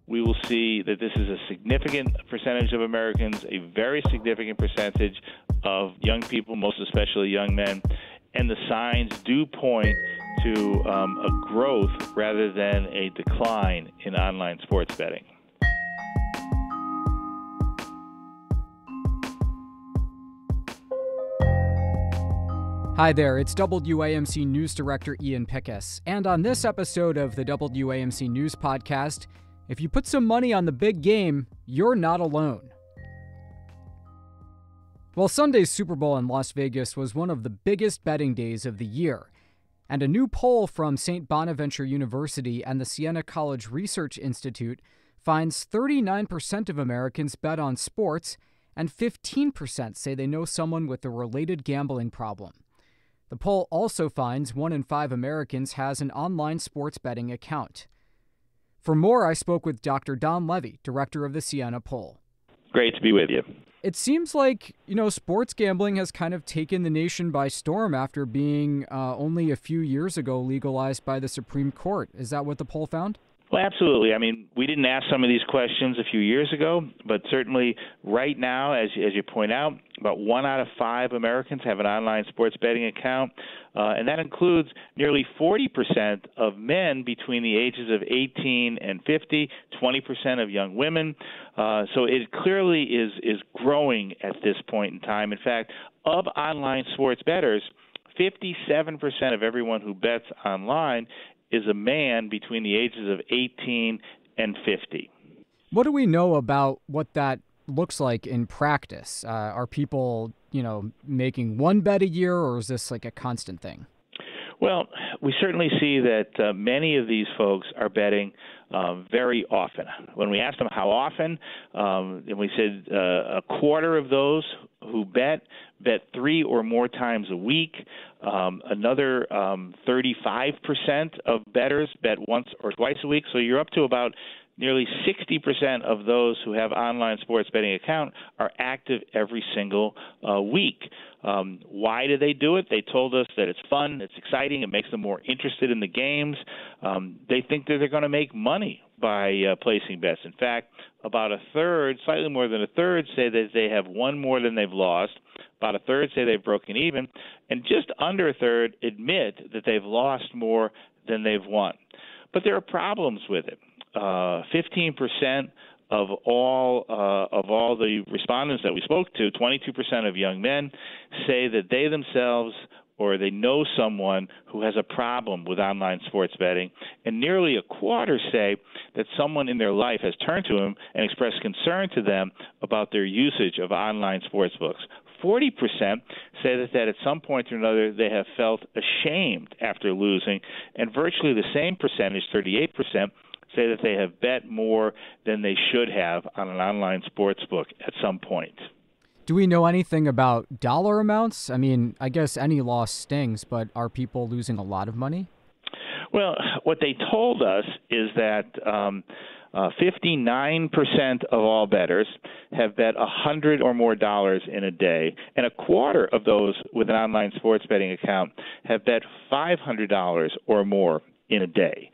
we will see that this is a significant percentage of Americans, a very significant percentage of young people, most especially young men, and the signs do point to a growth rather than a decline in online sports betting. Hi there, it's WAMC News Director Ian Pickus, and on this episode of the WAMC News Podcast, if you put some money on the big game, you're not alone. Well, Sunday's Super Bowl in Las Vegas was one of the biggest betting days of the year, and a new poll from St. Bonaventure University and the Siena College Research Institute finds 39% of Americans bet on sports, and 15% say they know someone with a related gambling problem. The poll also finds 1 in 5 Americans has an online sports betting account. For more, I spoke with Dr. Don Levy, director of the Siena poll. Great to be with you. It seems like, sports gambling has kind of taken the nation by storm after being only a few years ago legalized by the Supreme Court. Is that what the poll found? Well, absolutely. I mean, we didn't ask some of these questions a few years ago, but certainly right now, as you point out, about 1 out of 5 Americans have an online sports betting account, and that includes nearly 40% of men between the ages of 18 and 50, 20% of young women. So it clearly is growing at this point in time. In fact, of online sports bettors, 57% of everyone who bets online is a man between the ages of 18 and 50. What do we know about what that looks like in practice? Are people, making one bet a year, or is this like a constant thing? Well, we certainly see that many of these folks are betting very often. When we asked them how often, we said a quarter of those who bet 3 or more times a week. Another 35% of bettors bet once or twice a week. So you're up to about nearly 60% of those who have online sports betting account are active every single week. Why do they do it? They told us that it's fun, it's exciting, it makes them more interested in the games. They think that they're going to make money by placing bets. In fact, about a third, slightly more than a third, say that they have won more than they've lost. About a third say they've broken even. And just under a third admit that they've lost more than they've won. But there are problems with it. 15% of all the respondents that we spoke to, 22% of young men, say that they themselves or they know someone who has a problem with online sports betting, and nearly a quarter say that someone in their life has turned to them and expressed concern to them about their usage of online sports books. 40% say that at some point or another they have felt ashamed after losing, and virtually the same percentage, 38%, say that they have bet more than they should have on an online sports book at some point. Do we know anything about dollar amounts? I mean, I guess any loss stings, but are people losing a lot of money? Well, what they told us is that 59% of all bettors have bet $100 or more in a day, and a quarter of those with an online sports betting account have bet $500 or more in a day.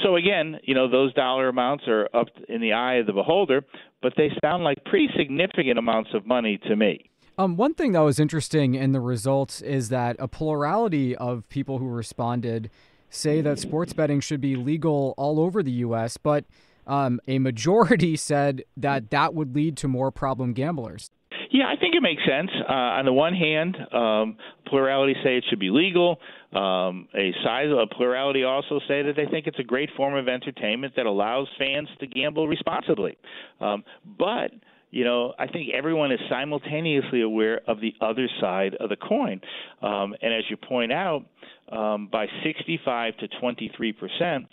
So again, those dollar amounts are up in the eye of the beholder, but they sound like pretty significant amounts of money to me. One thing that was interesting in the results is that a plurality of people who responded say that sports betting should be legal all over the U.S., but a majority said that would lead to more problem gamblers. Yeah, I think it makes sense. On the one hand, plurality say it should be legal. A plurality also say that they think it's a great form of entertainment that allows fans to gamble responsibly. But I think everyone is simultaneously aware of the other side of the coin. And as you point out, by 65 to 23%,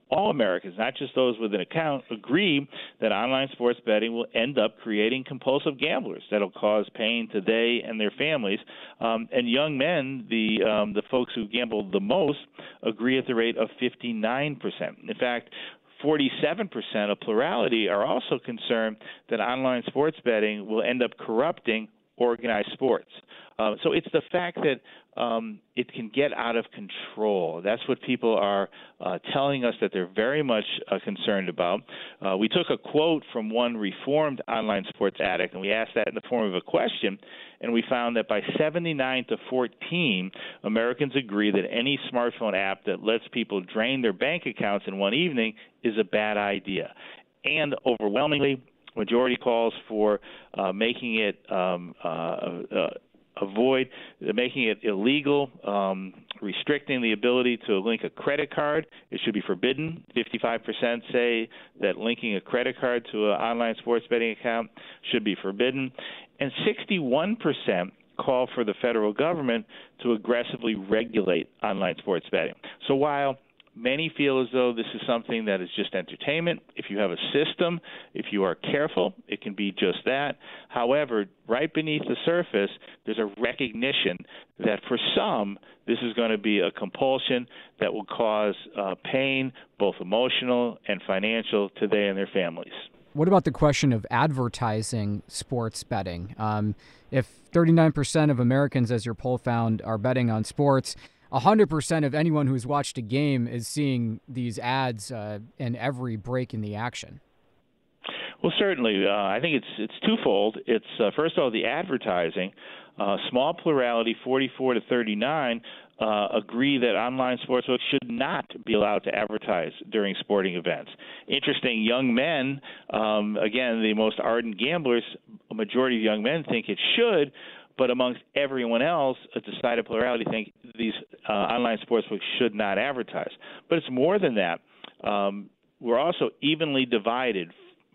all Americans, not just those with an account, agree that online sports betting will end up creating compulsive gamblers that'll cause pain to they and their families. And young men, the folks who gamble the most, agree at the rate of 59%. In fact, 47% of plurality are also concerned that online sports betting will end up corrupting organized sports. So it's the fact that it can get out of control. That's what people are telling us that they're very much concerned about. We took a quote from one reformed online sports addict, and we asked that in the form of a question, and we found that by 79-14, Americans agree that any smartphone app that lets people drain their bank accounts in one evening is a bad idea. And overwhelmingly, majority calls for making it making it illegal, restricting the ability to link a credit card. It should be forbidden. 55% say that linking a credit card to an online sports betting account should be forbidden. And 61% call for the federal government to aggressively regulate online sports betting. So while many feel as though this is something that is just entertainment, if you have a system, if you are careful, it can be just that. However, right beneath the surface, there's a recognition that for some, this is going to be a compulsion that will cause pain, both emotional and financial, to they and their families. What about the question of advertising sports betting? If 39% of Americans, as your poll found, are betting on sports, 100% of anyone who's watched a game is seeing these ads in every break in the action. Well, certainly. I think it's twofold. It's first of all, the advertising. Small plurality, 44-39, agree that online sportsbooks should not be allowed to advertise during sporting events. Interesting, young men, again, the most ardent gamblers, a majority of young men think it should, but amongst everyone else, a decided plurality think these online sportsbooks should not advertise. But it's more than that. We're also evenly divided,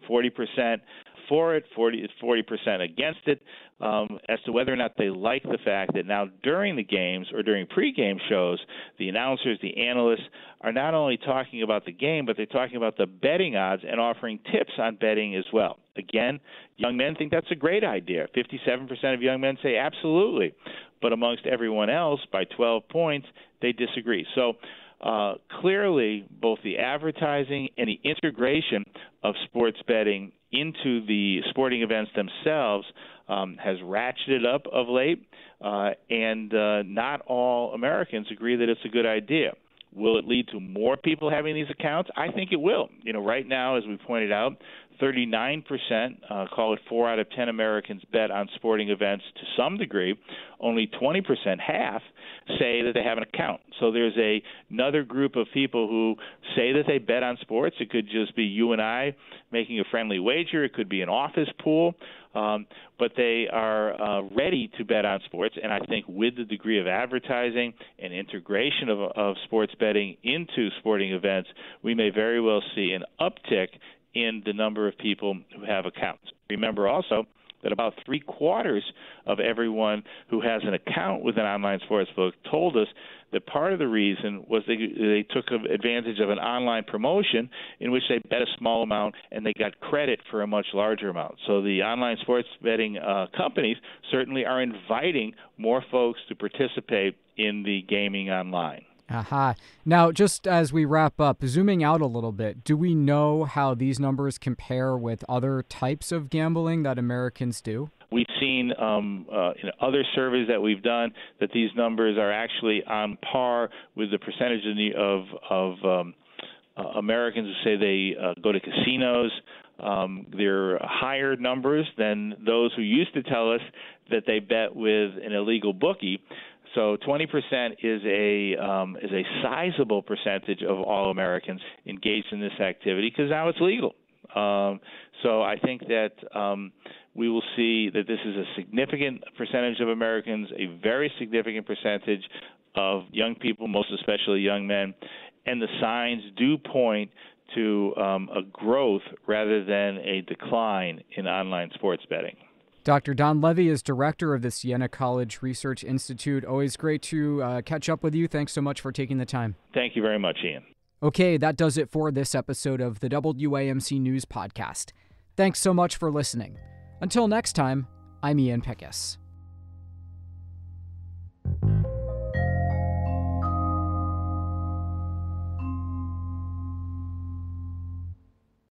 40% for it, 40% against it, as to whether or not they like the fact that now during the games or during pregame shows, the announcers, the analysts are not only talking about the game, but they're talking about the betting odds and offering tips on betting as well. Again, young men think that's a great idea. 57% of young men say absolutely. But amongst everyone else, by 12 points, they disagree. So clearly, both the advertising and the integration of sports betting into the sporting events themselves has ratcheted up of late, and not all Americans agree that it's a good idea. Will it lead to more people having these accounts? I think it will. Right now, as we pointed out, 39%, call it 4 out of 10 Americans bet on sporting events to some degree. Only 20%, half, say that they have an account. So there's another group of people who say that they bet on sports. It could just be you and I making a friendly wager. It could be an office pool. But they are ready to bet on sports. And I think with the degree of advertising and integration of sports betting into sporting events, we may very well see an uptick in the number of people who have accounts. Remember also that about 3/4 of everyone who has an account with an online sportsbook told us that part of the reason was they took advantage of an online promotion in which they bet a small amount and they got credit for a much larger amount. So the online sports betting companies certainly are inviting more folks to participate in the gaming online. Aha. Now, just as we wrap up, zooming out a little bit, do we know how these numbers compare with other types of gambling that Americans do? We've seen in other surveys that we've done that these numbers are actually on par with the percentage of Americans who say they go to casinos. They're higher numbers than those who used to tell us that they bet with an illegal bookie. So 20% is a sizable percentage of all Americans engaged in this activity because now it's legal. So I think that we will see that this is a significant percentage of Americans, a very significant percentage of young people, most especially young men, and the signs do point to a growth rather than a decline in online sports betting. Dr. Don Levy is director of the Siena College Research Institute. Always great to catch up with you. Thanks so much for taking the time. Thank you very much, Ian. Okay, that does it for this episode of the WAMC News Podcast. Thanks so much for listening. Until next time, I'm Ian Pickus.